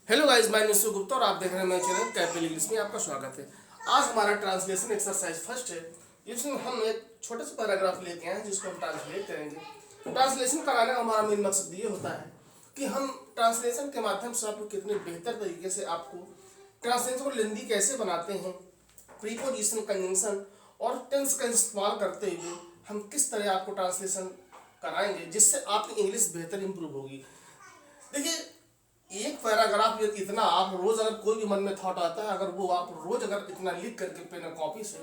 Hello guys, मैं निशु गुप्ता और आप देख रहे हैं मेरे चैनल कैपिटल इंग्लिश में आपका स्वागत है। आज हमारा ट्रांसलेशन एक्सरसाइज फर्स्ट है। इसमें हम एक छोटे से पैराग्राफ लेके आए हैं जिसको हम ट्रांसलेट करेंगे। ट्रांसलेशन कराने का हमारा मेन मकसद ये होता है कि हम ट्रांसलेशन के माध्यम से आपको कितने बेहतर तरीके से आपको ट्रांसलेशन को लेंदी कैसे बनाते हैं, प्रीपोजिशन, कंजंक्शन और टेंस का इस्तेमाल करते हुए हम किस तरह आपको ट्रांसलेशन कराएंगे जिससे आपकी इंग्लिश बेहतर इंप्रूव होगी। देखिए, एक पैराग्राफ ये इतना आप रोज अगर कोई भी मन में थॉट आता है, अगर वो आप रोज अगर इतना लिख करके पेन और कॉपी से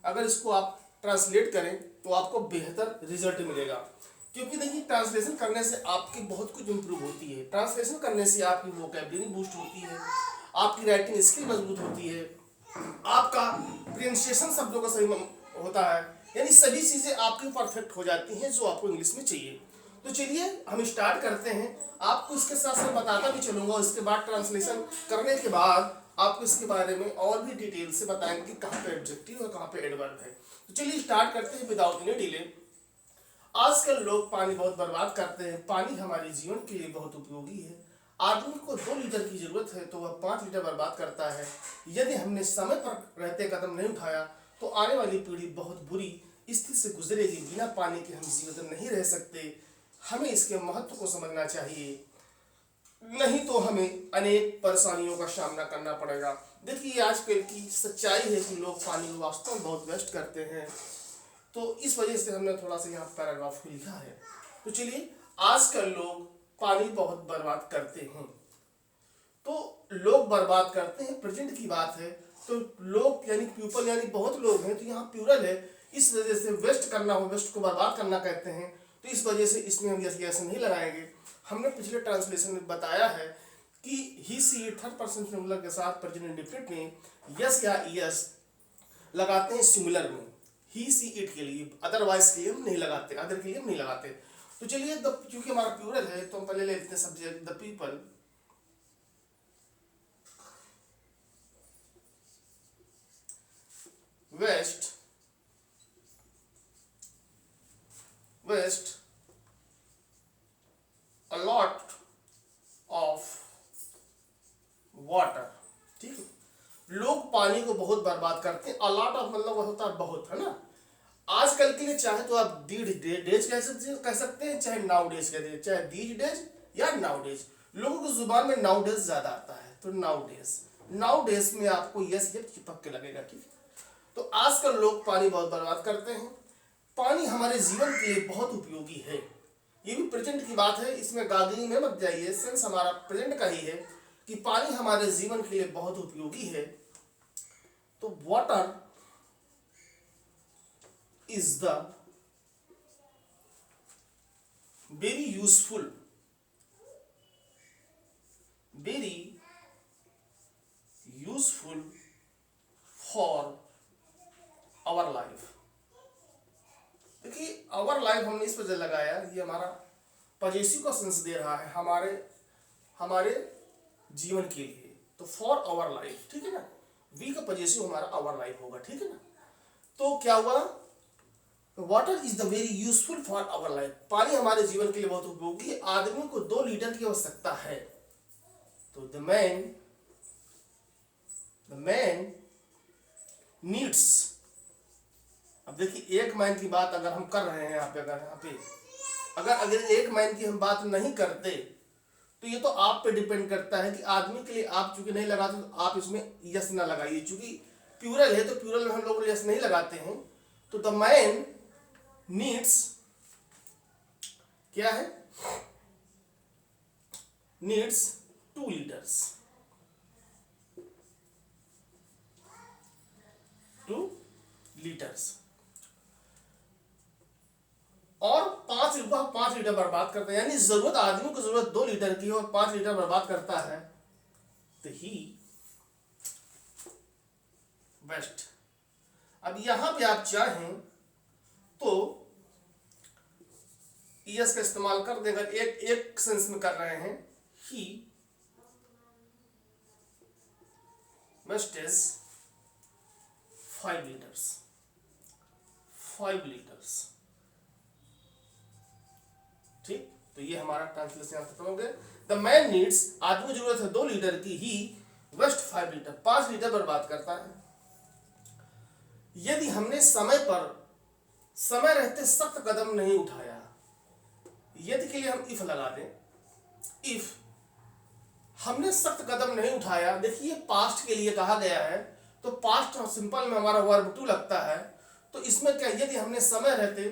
अगर इसको आप ट्रांसलेट करें तो आपको बेहतर रिजल्ट मिलेगा। क्योंकि देखिए, ट्रांसलेशन करने से आपकी बहुत कुछ इंप्रूव होती है। ट्रांसलेशन करने से आपकी वोकैबुलरी बूस्ट होती है, आपकी राइटिंग स्किल मजबूत होती है, आपका प्रोनाउंसिएशन शब्दों का सही होता है, यानी सभी चीज़ें आपकी परफेक्ट हो जाती हैं जो आपको इंग्लिश में चाहिए। तो चलिए हम स्टार्ट करते हैं। आपको इसके साथ साथ बताता भी चलूंगा, उसके बाद ट्रांसलेशन करने के बाद आपको इसके बारे में और भी डिटेल से बताएंगे कि कहाँ पे एडजेक्टिव और कहाँ पे एडवर्ब है। तो चलिए स्टार्ट करते हैं विदाउट एनी डिले। आजकल लोग पानी बहुत बर्बाद करते हैं। पानी हमारे जीवन के लिए बहुत उपयोगी है। आदमी को 2 लीटर की जरूरत है तो वह 5 लीटर बर्बाद करता है। यदि हमने समय पर रहते कदम नहीं उठाया तो आने वाली पीढ़ी बहुत बुरी स्थिति से गुजरेगी। बिना पानी के हम जीवित नहीं रह सकते। हमें इसके महत्व को समझना चाहिए, नहीं तो हमें अनेक परेशानियों का सामना करना पड़ेगा। देखिए, आजकल की सच्चाई है कि लोग पानी को वास्तव में बहुत वेस्ट करते हैं। तो इस वजह से हमने थोड़ा सा यहाँ पैराग्राफ को लिखा है। तो चलिए, आजकल लोग पानी बहुत बर्बाद करते हैं। तो लोग बर्बाद करते हैं, प्रेजेंट की बात है। तो लोग यानी पीपल यानी बहुत लोग हैं, तो यहाँ प्लूरल है। इस वजह से वेस्ट करना हो, वेस्ट को बर्बाद करना कहते हैं। तो इस वजह से इसमें हम यस नहीं लगाएंगे। हमने पिछले ट्रांसलेशन में बताया है कि ही सी थर्ड पर्सन सिंगुलर के साथ प्रेजेंट इंडेफिनिट में यस या यस लगाते हैं सिंगुलर में, ही सी इट के लिए। अदरवाइज के लिए हम नहीं लगाते, अदर के लिए हम नहीं लगाते। तो चलिए, क्योंकि हमारा प्लूरल है तो हम पहले ले लेते हैं subject the people. Waste a lot of water। ठीक है, लोग पानी को बहुत बर्बाद करते हैं। a lot of मतलब वह होता है बहुत, है ना। आजकल के लिए चाहे तो आप डेज कह सकते हैं, चाहे नाउ डेज कह दीजिए, चाहे दीज डेज या नाउ डेज। लोगों की जुबान में नाउ डेज ज्यादा आता है, तो नाउ डेज में आपको यस ये चिपक के लगेगा। ठीक है, तो आजकल लोग पानी बहुत बर्बाद करते हैं। पानी हमारे जीवन के लिए बहुत उपयोगी है। ये भी प्रेजेंट की बात है, इसमें गागनी में मत जाइए, सेंस हमारा प्रेजेंट का ही है कि पानी हमारे जीवन के लिए बहुत उपयोगी है। तो water is the very useful for our life. देखिए, आवर लाइफ हमने इस वजह लगाया, ये हमारा पॉजेसिव का सेंस दे रहा है हमारे जीवन के लिए। तो फॉर आवर लाइफ, ठीक है ना, वी का पॉजेसिव हमारा आवर लाइफ होगा। ठीक है ना। तो क्या हुआ, water is the very useful for our life. पानी हमारे जीवन के लिए बहुत उपयोगी है। आदमी को 2 लीटर की आवश्यकता है। तो द मैन नीड्स। अब देखिए, एक मैन की बात अगर हम कर रहे हैं यहाँ पे अगर एक मैन की हम बात नहीं करते तो ये तो आप पे डिपेंड करता है कि आदमी के लिए आप चूंकि नहीं लगाते तो आप इसमें यस ना लगाइए। चूंकि प्लूरल है तो प्लूरल में हम लोग यस नहीं लगाते हैं। तो द मैन नीड्स क्या है, नीड्स 2 लीटर्स, 2 लीटर्स। और 5 लीटर बर्बाद करता है, यानी जरूरत आदमी को जरूरत 2 लीटर की और 5 लीटर बर्बाद करता है। तो ही वेस्ट। अब यहां पे आप चाहें तो यस का इस्तेमाल कर देगा। एक सेंस में कर रहे हैं, ही वेस्टेज 5 लीटर्स, 5 लीटर्स। ठीक, तो ये हमारा ट्रांसलेशन यहाँ खत्म हो गया। द मैन नीड्स, आदमी को जरूरत है 2 लीटर की, ही वेस्ट 5 लीटर, 5 लीटर बर्बाद करता है। यदि हमने समय रहते सख्त कदम नहीं उठाया, यदि के लिए हम इफ लगा दें, इफ हमने सख्त कदम नहीं उठाया, देखिए पास्ट के लिए कहा गया है तो पास्ट सिंपल में हमारा वर्ब टू लगता है। तो इसमें क्या, यदि हमने समय रहते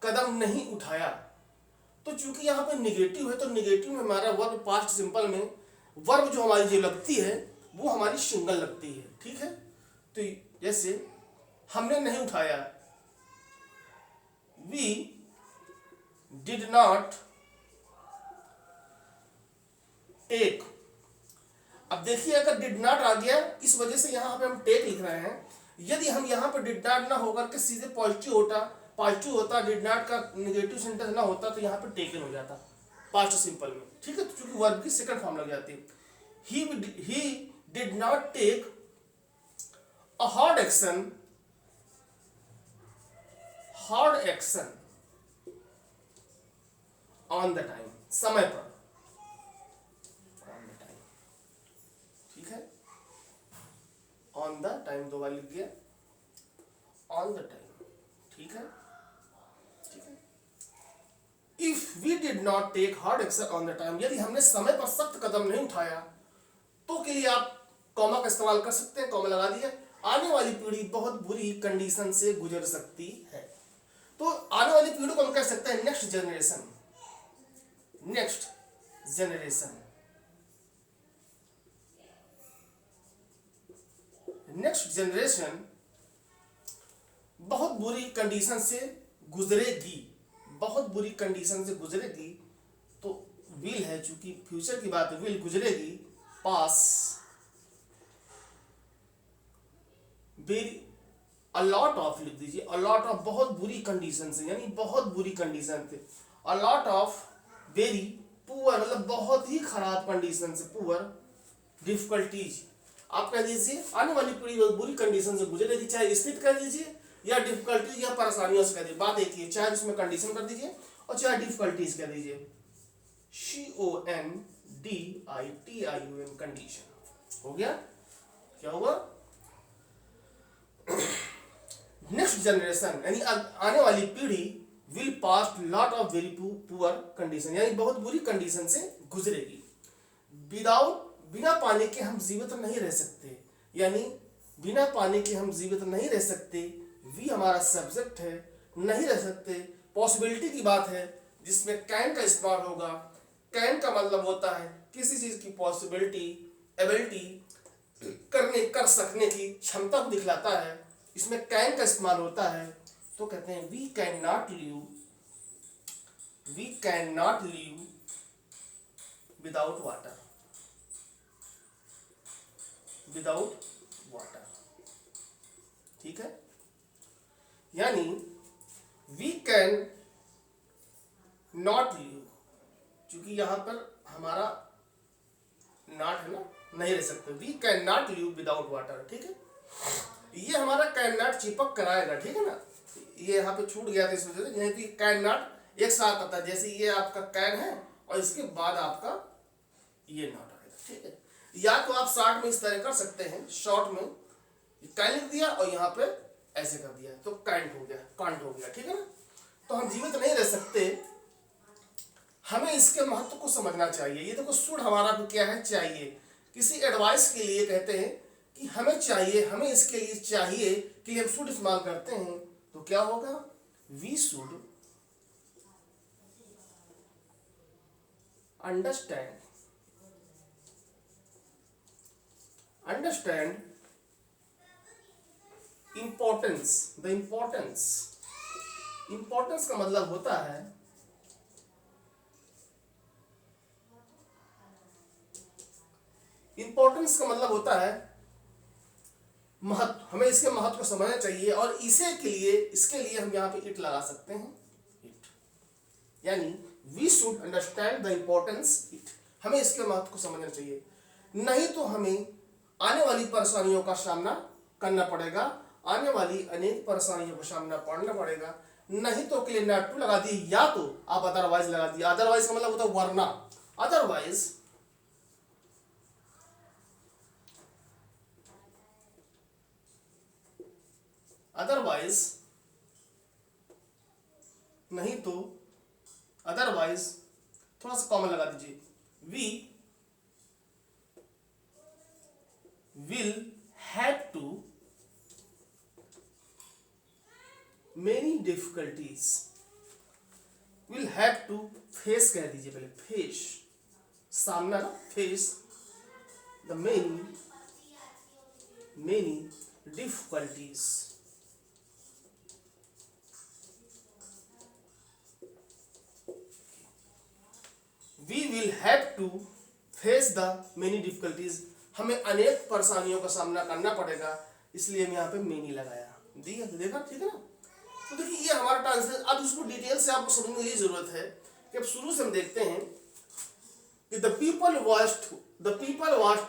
कदम नहीं उठाया, तो चूंकि यहाँ पे निगेटिव है तो निगेटिव में हमारा वर्ब पास्ट सिंपल में वर्ब जो हमारी जो लगती है वो हमारी सिंगल लगती है, ठीक है। तो जैसे हमने नहीं उठाया, वी डिड नॉट टेक। अब देखिए अगर डिड नॉट आ गया, इस वजह से यहाँ पे हम टेक लिख रहे हैं। यदि हम यहाँ पे डिड नॉट ना होकर के सीधे पॉजिटिव होता, डिड नॉट का नेगेटिव सेंटेंस ना होता, तो यहाँ पे टेकन हो जाता पास्ट सिंपल में, ठीक है। तो चूंकि वर्ब की सेकंड फॉर्म लग जाती है, he did not take a hard action on the time, समय पर, ऑन द टाइम 2 बार लिख दिया, ऑन द टाइम, ठीक है। If we did not take hard action on the time, यदि हमने समय पर सख्त कदम नहीं उठाया, तो के लिए आप कॉमा का इस्तेमाल कर सकते हैं, कॉमा लगा दिया। आने वाली पीढ़ी बहुत बुरी कंडीशन से गुजर सकती है, तो आने वाली पीढ़ी को हम कह सकते हैं next generation, next generation, next generation बहुत बुरी कंडीशन से गुजरेगी, बहुत बुरी कंडीशन से गुजरेगी। तो विल है, चूंकि फ्यूचर की बात है, विल गुजरेगी, पास वेरी अ लॉट ऑफ लिख दीजिए, अ लॉट ऑफ बहुत बुरी कंडीशन से, यानी बहुत बुरी कंडीशन से, अ लॉट ऑफ वेरी पुअर मतलब बहुत ही खराब कंडीशन से, पुअर डिफिकल्टीज। आप कह दीजिए आने वाली पीढ़ी बुरी कंडीशन से गुजरेगी, चाहे स्थिति कह दीजिए या डिफिकल्टीज या परेशानियों से कह दीजिए, बात एक ही है, चाहे उसमें कंडीशन कर दीजिए और चाहे डिफिकल्टीज कह दीजिए, CONDITION, कंडीशन। हो गया, क्या होगा, नेक्स्ट जनरेशन यानी आने वाली पीढ़ी will pass lot of very poor condition, यानी बहुत बुरी कंडीशन से गुजरेगी। विदाउट, बिना पानी के हम जीवित नहीं रह सकते, यानी बिना पानी के हम जीवित नहीं रह सकते, वी हमारा सब्जेक्ट है, नहीं रह सकते पॉसिबिलिटी की बात है जिसमें कैन का इस्तेमाल होगा। कैन का मतलब होता है किसी चीज की पॉसिबिलिटी, एबिलिटी, कर सकने की क्षमता को दिखलाता है, इसमें कैन का इस्तेमाल होता है। तो कहते हैं we can not live without water, without water, ठीक है। यानी वी कैन नॉट लिव, क्योंकि यहां पर हमारा नॉट है ना, नहीं रह सकते, we can not live without water, ठीक है। ये हमारा कैन नॉट चिपक कराएगा, ठीक है ना, ये यहाँ पे छूट गया था इस वजह से, कि कैन नॉट एक साथ आता है, जैसे ये आपका कैन है और इसके बाद आपका ये नॉट आएगा, ठीक है। या तो आप शॉर्ट में इस तरह कर सकते हैं, शॉर्ट में कैन लिख दिया और यहाँ पे ऐसे कर दिया तो कांट हो गया, ठीक है ना। तो हम जीवित नहीं रह सकते, हमें इसके महत्व को समझना चाहिए। ये देखो शुड हमारा भी क्या है, चाहिए, किसी एडवाइस के लिए कहते हैं कि हमें चाहिए, हमें इसके लिए चाहिए कि हम शुड इस्तेमाल करते हैं, तो क्या होगा, we should understand importance, the importance का मतलब होता है महत्व, हमें इसके महत्व को समझना चाहिए और इसके लिए हम यहाँ पे इट लगा सकते हैं, इट, यानी we should understand the importance it, हमें इसके महत्व को समझना चाहिए, नहीं तो हमें आने वाली परेशानियों का सामना करना पड़ेगा, आने वाली अनेक परेशानियों का सामना करना पड़ेगा। नहीं तो के लिए नॉट टू लगा दी, या तो आप अदरवाइज लगा दिए। अदरवाइज का मतलब होता है वरना, अदरवाइज अदरवाइज नहीं तो, अदरवाइज थोड़ा सा कॉमन लगा दीजिए, we will have to many difficulties, will have to face कह दीजिए पहले, फेस सामना ना, face the many difficulties, we will have to face the many difficulties, हमें अनेक परेशानियों का सामना करना पड़ेगा, इसलिए हम यहाँ पे मेनी लगाया, देखा ठीक है ना। तो देखिए ये हमारा ट्रांसलेशन, अब इसको डिटेल से आपको समझने की जरूरत है कि अब शुरू से हम देखते हैं कि the people waste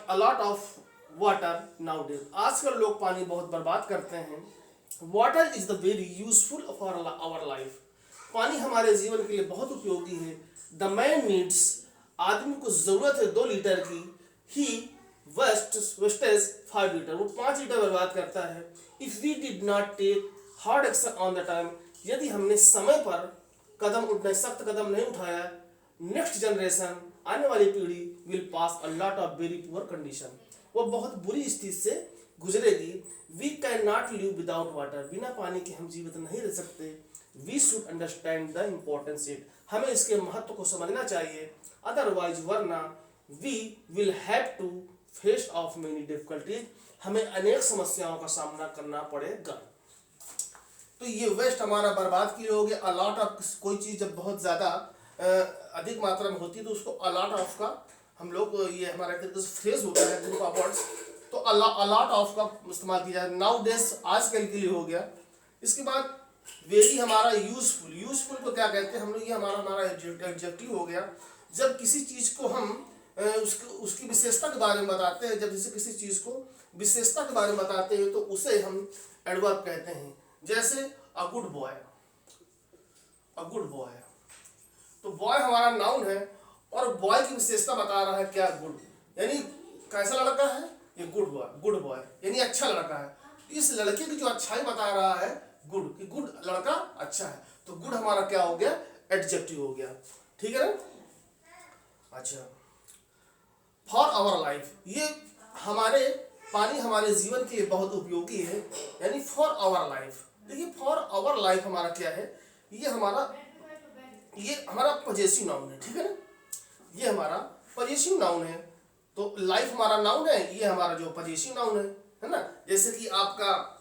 a lot of water nowadays, आजकल लोग पानी बहुत बर्बाद करते हैं। Water is the very useful for our life, पानी हमारे जीवन के लिए बहुत उपयोगी है। द मैन नीड्स, आदमी को जरूरत है 2 लीटर की, ही वेस्टेज 5 लीटर, वो 5 लीटर बर्बाद करता है। If we did not take hard action on the time, यदि हमने समय पर सख्त कदम नहीं उठाया, नेक्स्ट जनरेशन, आने वाली पीढ़ी, will pass a lot of very poor condition, वो बहुत बुरी स्थिति से गुजरेगी। We can not live without water, बिना पानी के हम जीवित नहीं रह सकते। We should understand the importance it, हमें इसके महत्व को समझना चाहिए। अदरवाइज वरना, we will have to face of many difficulties, हमें अनेक समस्याओं का सामना करना पड़ेगा। तो ये वेस्ट हमारा बर्बाद के लिए हो गया। अलॉट ऑफ, कोई चीज़ जब बहुत ज़्यादा अधिक मात्रा में होती है तो उसको अलॉट ऑफ का हम लोग, ये हमारा एक तरीके से फ्रेज होता है, ग्रुप ऑफ वर्ड्स, तो अलॉट ऑफ का इस्तेमाल किया जाए। नाउ डेज आजकल के लिए हो गया। इसके बाद वेरी हमारा यूजफुल, यूजफुल को क्या कहते हैं हम लोग, ये हमारा एडजेक्टिव हो गया। जब किसी चीज़ को हम उसकी विशेषता के बारे में बताते हैं, जब जैसे किसी चीज़ को विशेषता के बारे में बताते हैं तो उसे हम एडवर्ब कहते हैं। जैसे a good boy, a good boy, तो बॉय हमारा नाउन है और बॉय की विशेषता बता रहा है क्या, गुड, यानी कैसा लड़का है ये, गुड बॉय यानी अच्छा लड़का है। इस लड़के की जो अच्छाई बता रहा है गुड, कि गुड लड़का अच्छा है, तो गुड हमारा क्या हो गया, एडजेक्टिव हो गया, ठीक है ना। अच्छा, फॉर आवर लाइफ, ये हमारे पानी हमारे जीवन के लिए बहुत उपयोगी है, यानी फॉर आवर लाइफ। देखिए फॉर आवर लाइफ हमारा क्या है, ये हमारा पजेसिव नाउन है, ठीक है ना, ये हमारा पजेसिव नाउन है। तो लाइफ हमारा नाउन है, ये हमारा जो पजेसिव नाउन है ना। जैसे कि आपका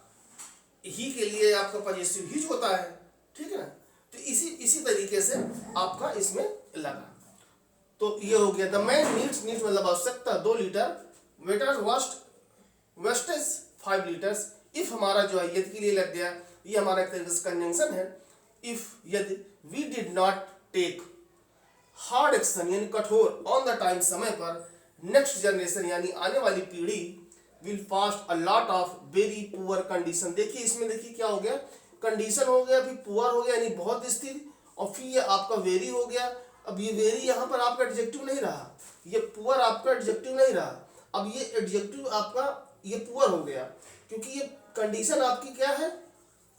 ही के लिए आपका पजेसिव हिज होता है, ठीक है ना। तो इसी तरीके से आपका इसमें लगा। तो ये हो गया द मैन नीड्स मतलब आवश्यकता 2 litre, waiter wastage 5 litres. If हमारा जो है यदि के लिए लग गया, ये हमारा एक तरीके से कंजंक्शन है। इफ यदि we did not take hard action यानी कठोर, ऑन द टाइम समय पर, नेक्स्ट जनरेशन यानी आने वाली पीढ़ी, will pass a lot of very poor condition. देखिए इसमें देखिए क्या हो गया, कंडीशन हो गया, फिर पुअर हो गया यानी बहुत स्थिर, और फिर ये आपका वेरी हो गया। अब ये वेरी यहाँ पर आपका एडजेक्टिव नहीं रहा, ये पुअर आपका एडजेक्टिव नहीं रहा, अब ये एडजेक्टिव आपका ये पुअर हो गया, क्योंकि ये कंडीशन आपकी क्या है,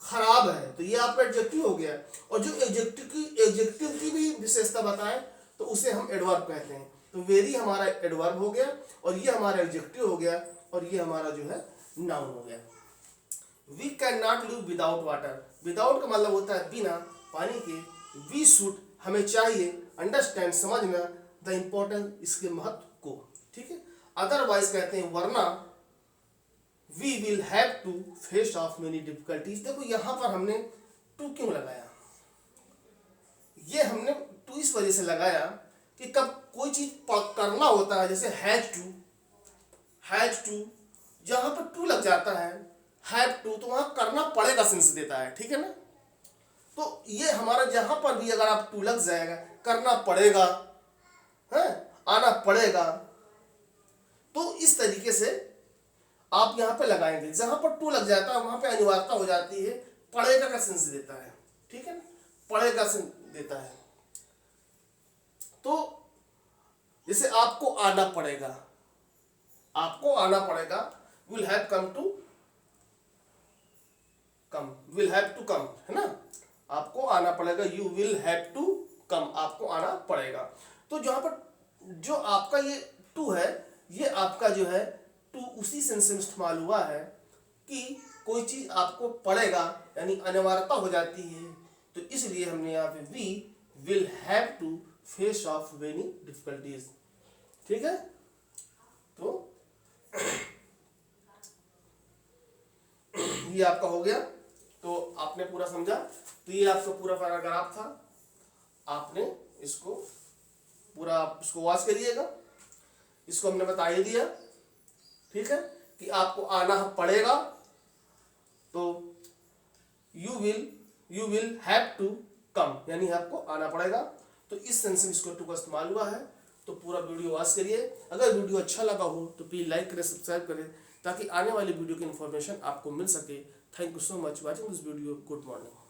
खराब है, तो ये आपका एडजेक्टिव हो गया। और जो एडजेक्टिव की भी विशेषता बताए तो उसे हम एडवर्ब कहते हैं। तो वेरी हमारा एडवर्ब हो गया, और ये हमारा एडजेक्टिव हो गया, और ये हमारा जो है नाउन हो गया। We can not live without water, without का मतलब होता है बिना पानी के। वी शुड हमें चाहिए, अंडरस्टैंड समझना, द इम्पोर्टेंस इसके महत्व को, ठीक है। अदरवाइज कहते हैं वरना, we will have to face of many difficulties. देखो यहाँ पर हमने टू क्यों लगाया, ये हमने टू इस वजह से लगाया कि कब कोई चीज करना होता है, जैसे हैज टू, जहां पर टू लग जाता है, हैव टू, तो वहां करना पड़ेगा सेंस देता है, ठीक है ना। तो ये हमारा जहां पर भी अगर आप टू लग जाएगा, करना पड़ेगा है, आना पड़ेगा, तो इस तरीके से आप यहाँ पे लगाएंगे। जहां पर टू लग जाता है वहां पे अनिवार्यता हो जाती है, पड़ेगा का सेंस देता है, ठीक है ना, पड़ेगा से देता है। तो जैसे आपको आना पड़ेगा, आपको आना पड़ेगा, will have come to come, will have to come, है ना, आपको आना पड़ेगा, you will have to come, आपको आना पड़ेगा। तो जहां पर जो आपका ये टू है, ये आपका जो है टू उसी सेंस में इस्तेमाल हुआ है कि कोई चीज आपको पड़ेगा यानी अनिवार्यता हो जाती है, तो इसलिए हमने यहाँ पे we will have to face of many difficulties. ठीक है, तो ये आपका हो गया। तो आपने पूरा समझा, तो ये आपका पूरा पैराग्राफ था, आपने इसको पूरा इसको वॉच करिएगा, इसको हमने बता ही दिया। ठीक है, कि आपको आना पड़ेगा, तो you will have to come, यानी आपको आना पड़ेगा। तो इस सेंस में इसको टू का इस्तेमाल हुआ है। तो पूरा वीडियो वॉच करिए। अगर वीडियो अच्छा लगा हो तो प्लीज लाइक करें, सब्सक्राइब करें, ताकि आने वाली वीडियो की इन्फॉर्मेशन आपको मिल सके। Thank you so much watching this video. Good morning.